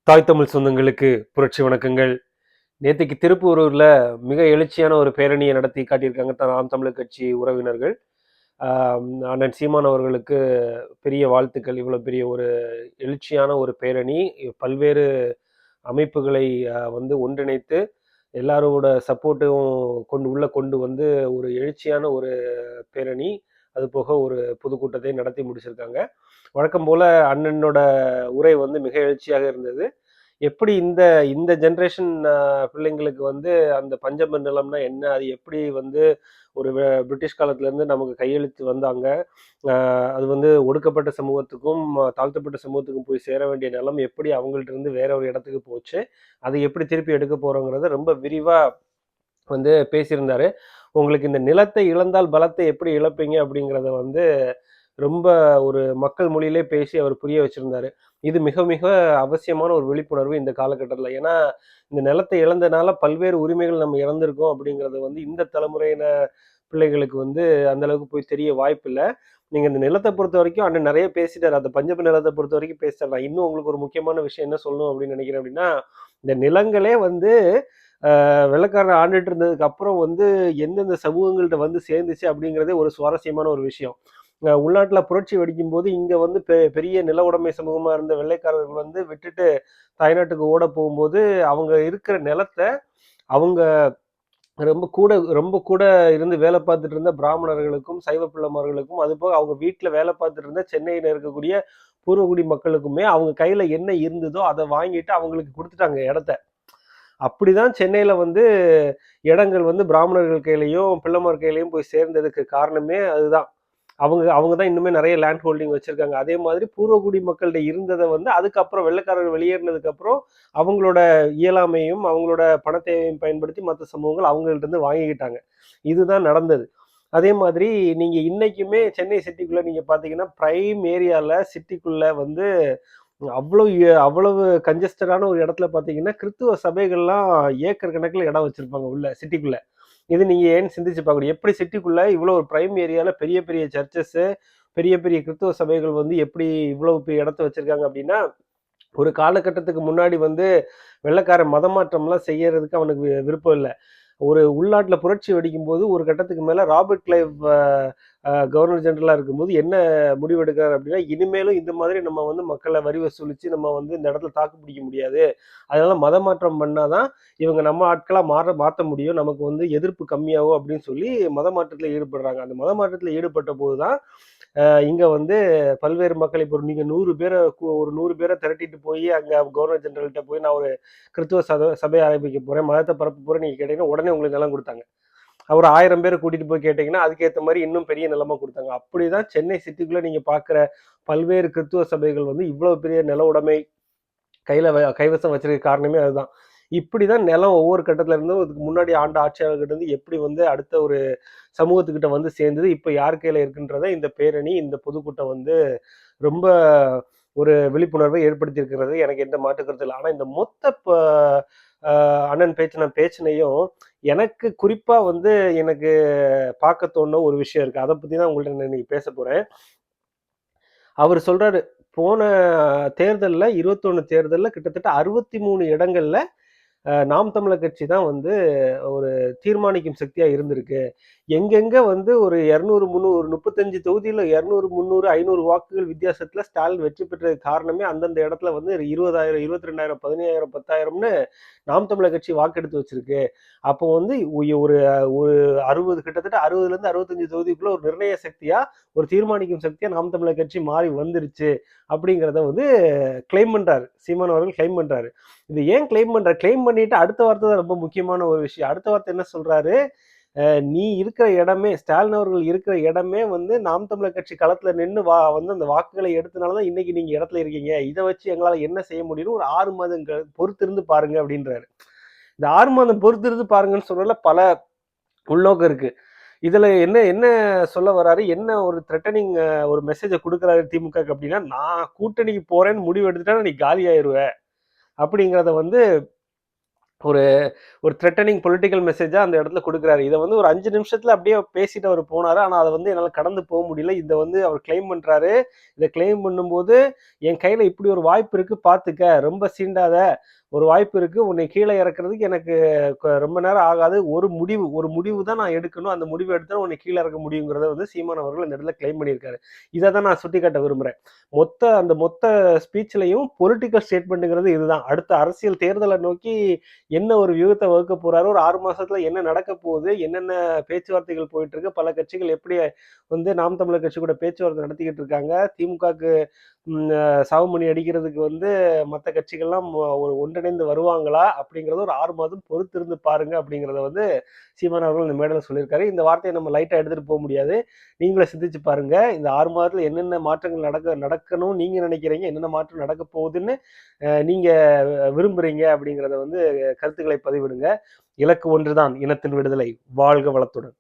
தாய் தமிழ் சொந்தங்களுக்கு புரட்சி வணக்கங்கள். நேற்றுக்கு திருப்பூரூர்ல மிக எழுச்சியான ஒரு பேரணியை நடத்தி காட்டியிருக்காங்க நாம் தமிழர் கட்சி உறவினர்கள். அண்ணன் சீமான் அவர்களுக்கு பெரிய வாழ்த்துக்கள். இவ்வளோ பெரிய ஒரு எழுச்சியான ஒரு பேரணி, பல்வேறு அமைப்புகளை ஒன்றிணைத்து எல்லாரோட சப்போர்ட்டும் கொண்டு வந்து ஒரு எழுச்சியான ஒரு பேரணி, அது போக ஒரு பொதுக்கூட்டத்தை நடத்தி முடிச்சிருக்காங்க. வழக்கம் போல அண்ணனோட உரை மிக எழுச்சியாக இருந்தது. எப்படி இந்த இந்த ஜென்ரேஷன் பிள்ளைங்களுக்கு அந்த பஞ்சம நிலம்னா என்ன, அது எப்படி ஒரு பிரிட்டிஷ் காலத்துல இருந்து நமக்கு கையெழுத்து வந்தாங்க, அது ஒடுக்கப்பட்ட சமூகத்துக்கும் தாழ்த்தப்பட்ட சமூகத்துக்கும் போய் சேர வேண்டிய நிலம் எப்படி அவங்கள்ட்ட இருந்து வேற ஒரு இடத்துக்கு போச்சு, அதை எப்படி திருப்பி எடுக்க போறோங்கிறத ரொம்ப விரிவா பேசியிருந்தாரு. உங்களுக்கு இந்த நிலத்தை இழந்தால் பலத்தை எப்படி இழப்பீங்க அப்படிங்கிறத ரொம்ப ஒரு மக்கள் மொழியிலே பேசி அவர் புரிய வச்சிருந்தாரு. இது மிக மிக அவசியமான ஒரு விழிப்புணர்வு இந்த காலகட்டத்தில். ஏன்னா இந்த நிலத்தை இழந்தனால பல்வேறு உரிமைகள் நம்ம இழந்திருக்கோம் அப்படிங்கிறது இந்த தலைமுறையின பிள்ளைகளுக்கு அந்த அளவுக்கு போய் தெரிய வாய்ப்பு இல்லை. நீங்க இந்த நிலத்தை பொறுத்த வரைக்கும் அண்ணன் நிறைய பேசிட்டாரு. அந்த பஞ்சப்பு நிலத்தை பொறுத்த வரைக்கும் பேசிட்டாரு. நான் இன்னும் உங்களுக்கு ஒரு முக்கியமான விஷயம் என்ன சொல்லணும் அப்படின்னு நினைக்கிறேன் அப்படின்னா, இந்த நிலங்களே வெள்ளைக்காரன் ஆண்டுட்டு இருந்ததுக்கு அப்புறம் எந்தெந்த சமூகங்கள்ட்ட சேர்ந்துச்சு அப்படிங்கிறதே ஒரு சுவாரஸ்யமான ஒரு விஷயம். உள்நாட்டுல புரட்சி வெடிக்கும் போது இங்க பெரிய நில உடைமை சமூகமா இருந்த வெள்ளைக்காரர்கள் விட்டுட்டு தாய்நாட்டுக்கு ஓட போகும்போது அவங்க இருக்கிற நிலத்தை அவங்க ரொம்ப கூட இருந்து வேலை பார்த்துட்டு இருந்த பிராமணர்களுக்கும் சைவ பிள்ளைமார்களுக்கும், அது போக அவங்க வீட்டுல வேலை பார்த்துட்டு இருந்த சென்னையில இருக்கக்கூடிய பூர்வகுடி மக்களுக்குமே அவங்க கையில என்ன இருந்ததோ அதை வாங்கிட்டு அவங்களுக்கு கொடுத்துட்டாங்க இடத்த. அப்படிதான் சென்னையில இடங்கள் பிராமணர்கள் கையிலையும் பிள்ளைமார் கையிலையும் போய் சேர்ந்ததுக்கு காரணமே அதுதான். அவங்க தான் இன்னுமே நிறைய லேண்ட் ஹோல்டிங் வச்சிருக்காங்க. அதே மாதிரி பூர்வகுடி மக்கள்கிட்ட இருந்ததை அதுக்கப்புறம் வெள்ளைக்காரர்கள் வெளியேறினதுக்கு அப்புறம் அவங்களோட இயலாமையும் அவங்களோட பணத்தையும் பயன்படுத்தி மற்ற சமூகங்கள் அவங்கள்ட்ட இருந்து வாங்கிக்கிட்டாங்க. இதுதான் நடந்தது. அதே மாதிரி நீங்க இன்னைக்குமே சென்னை சிட்டிக்குள்ள நீங்க பாத்தீங்கன்னா பிரைம் ஏரியால சிட்டிக்குள்ள அவ்வளவு கன்ஜஸ்டடான ஒரு இடத்துல பாத்தீங்கன்னா கிறிஸ்துவ சபைகள்லாம் ஏக்கர் கணக்குல இடம் வச்சிருப்பாங்க உள்ள சிட்டிக்குள்ள. இது நீங்க ஏன்னு சிந்திச்சு பார்க்கணும். எப்படி சிட்டிக்குள்ள இவ்வளவு ஒரு பிரைம் ஏரியால பெரிய பெரிய சர்ச்சஸ், பெரிய பெரிய கிறிஸ்துவ சபைகள் எப்படி இவ்வளவு பெரிய இடத்த வச்சிருக்காங்க அப்படின்னா, ஒரு காலகட்டத்துக்கு முன்னாடி வெள்ளைக்காரன் மதமாற்றம்லாம் செய்யறதுக்கு அவனுக்கு விருப்பம் இல்லை. ஒரு உள்நாட்டுல புரட்சி வெடிக்கும் போது ஒரு கட்டத்துக்கு மேல ராபர்ட் கிளைவ் கவர்னர் ஜெனரலா இருக்கும்போது என்ன முடிவெடுக்கிறார் அப்படின்னா, இனிமேலும் இந்த மாதிரி நம்ம மக்களை வரி வசூலிச்சு நம்ம இந்த இடத்துல தாக்கு பிடிக்க முடியாது. அதனால மதமாற்றம் பண்ணாதான் இவங்க நம்ம ஆட்களா மாற்ற முடியும், நமக்கு எதிர்ப்பு கம்மியாகும் அப்படின்னு சொல்லி மதமாற்றத்துல ஈடுபடுறாங்க. அந்த மதமாற்றத்துல ஈடுபட்ட போதுதான் இங்க பல்வேறு மக்கள் இப்போ நீங்க 100 பேரை திரட்டிட்டு போய் அங்க கவர்னர் ஜெனரல்கிட்ட போய் நான் ஒரு கிறிஸ்துவ சபை ஆரம்பிக்க போறேன், மதத்தை பரப்ப போறேன் நீங்க கேட்டீங்கன்னா உடனே உங்களுக்கு நிலம் கொடுத்தாங்க. ஒரு 1000 பேரை கூட்டிட்டு போய் கேட்டீங்கன்னா அதுக்கேற்ற மாதிரி இன்னும் பெரிய நிலமா கொடுத்தாங்க. அப்படிதான் சென்னை சிட்டிக்குள்ள நீங்க பாக்குற பல்வேறு கிறிஸ்துவ சபைகள் இவ்வளவு பெரிய நில உடைமை கைவசம் வச்சிருக்க காரணமே அதுதான். இப்படிதான் நிலம் ஒவ்வொரு கட்டத்துல இருந்தும் இதுக்கு முன்னாடி ஆண்ட ஆட்சியாளர்கிட்ட இருந்து எப்படி அடுத்த ஒரு சமூகத்துக்கிட்ட சேர்ந்தது, இப்ப யார் கையில இருக்குன்றத இந்த பேரணி இந்த பொதுக்கூட்டம் ரொம்ப ஒரு விழிப்புணர்வை ஏற்படுத்தி இருக்கிறது. எனக்கு எந்த மாற்று கருத்து இல்லை. ஆனா இந்த மொத்த அண்ணன் பேச்சினையும் எனக்கு குறிப்பா எனக்கு பார்க்க தோணுன ஒரு விஷயம் இருக்கு. அதை பத்தி தான் உங்கள்ட்ட நான் இன்னைக்கு பேச போறேன். அவர் சொல்றாரு, போன தேர்தல்ல 21 தேர்தல்ல கிட்டத்தட்ட 63 இடங்கள்ல நாம் தமிழர் கட்சி தான் ஒரு தீர்மானிக்கும் சக்தியா இருந்திருக்கு. எங்கெங்க ஒரு 200 300 35 தொகுதியில 200 300 500 வாக்குகள் வித்தியாசத்துல ஸ்டாலின் வெற்றி பெற்றதுக்கு காரணமே அந்தந்த இடத்துல 20,000 22,000 15,000 10,000ன்னு நாம் தமிழர் கட்சி வாக்கெடுத்து வச்சிருக்கு. அப்போ ஒரு ஒரு 60 கிட்டத்தட்ட 60ல இருந்து 65 தொகுதிக்குள்ள ஒரு நிர்ணய சக்தியா ஒரு தீர்மானிக்கும் சக்தியா நாம் தமிழர் கட்சி மாறி வந்துருச்சு அப்படிங்கிறத கிளைம் பண்றாரு. சீமான் அவர்கள் கிளைம் பண்றாரு. இது ஏன் கிளைம் பண்ணிட்டு அடுத்த வார்த்தை தான் ரொம்ப முக்கியமான ஒரு விஷயம். அடுத்த வார்த்தை என்ன சொல்றாரு, நீ இருக்கிற இடமே ஸ்டாலின் அவர்கள் இருக்கிற இடமே நாம் தமிழர் கட்சி களத்துல நின்று அந்த வாக்குகளை எடுத்தனாலதான் இன்னைக்கு நீங்க இடத்துல இருக்கீங்க. இதை வச்சு எங்களால என்ன செய்ய முடியும்னு ஒரு 6 மாதங்கள் பொறுத்திருந்து பாருங்க அப்படின்றாரு. இந்த 6 மாதம் பொறுத்திருந்து பாருங்கன்னு சொல்றதுல பல உள்நோக்கம் இருக்கு. இதுல என்ன என்ன சொல்ல வராரு, என்ன ஒரு த்ரெட்டனிங் ஒரு மெசேஜை கொடுக்குறாரு திமுக அப்படின்னா, நான் கூட்டணிக்கு போறேன்னு முடிவு எடுத்துட்டா நீ காலி ஆயிருவ அப்படிங்கிறத ஒரு ஒரு த்ரெட்டனிங் பொலிட்டிக்கல் மெசேஜா அந்த இடத்துல கொடுக்குறாரு. இதை வந்து ஒரு 5 நிமிஷத்துல அப்படியே பேசிட்டு அவர் போனாரு. ஆனா அதை வந்து என்னால கடந்து போக முடியல. இதை வந்து அவர் கிளைம் பண்றாரு. இதை கிளைம் பண்ணும்போது என் கையில இப்படி ஒரு வாய்ப்பு இருக்கு, பாத்துக்க, ரொம்ப சீண்டாத, ஒரு வாய்ப்பு இருக்கு, உன்னை கீழே இறக்குறதுக்கு எனக்கு ரொம்ப நேரம் ஆகாது, ஒரு முடிவு தான் நான் எடுக்கணும், அந்த முடிவு எடுத்தா உன்னை கீழே இறக்க முடியுங்கிறத வந்து சீமான் அவர்கள் இந்த இடத்துல கிளைம் பண்ணியிருக்காரு. இதை தான் நான் சுட்டிக்காட்ட விரும்புறேன். மொத்த ஸ்பீச்லயும் பொலிட்டிக்கல் ஸ்டேட்மெண்ட்ங்கிறது இதுதான். அடுத்த அரசியல் தேர்தலை நோக்கி என்ன ஒரு வியூகத்தை வகுக்க போறாரு, ஒரு 6 மாசத்துல என்ன நடக்க போகுது, என்னென்ன பேச்சுவார்த்தைகள் போயிட்டு இருக்கு, பல கட்சிகள் எப்படி வந்து நாம் தமிழர் கட்சி கூட பேச்சுவார்த்தை நடத்திக்கிட்டு இருக்காங்க, திமுகவுக்கு சாவுமணி அடிக்கிறதுக்கு வந்து மற்ற கட்சிகள்லாம் ஒரு ஒன்றிணைந்து வருவாங்களா அப்படிங்கறத ஒரு 6 மாதம் பொறுத்திருந்து பாருங்க அப்படிங்கறத வந்து சீமான் அவர்கள் இந்த மேடையில் சொல்லியிருக்காரு. இந்த வார்த்தையை நம்ம லைட்டா எடுத்துட்டு போக முடியாது. நீங்களே சிந்திச்சு பாருங்க. இந்த 6 மாதத்துல என்னென்ன மாற்றங்கள் நடக்கணும் நீங்க நினைக்கிறீங்க, என்னென்ன மாற்றம் நடக்க போகுதுன்னு நீங்க விரும்புறீங்க அப்படிங்கறத வந்து கருத்துக்களை பதிவிடுங்க. இலக்கு ஒன்றுதான், இனத்தின் விடுதலை. வாழ்க வளத்துடன்.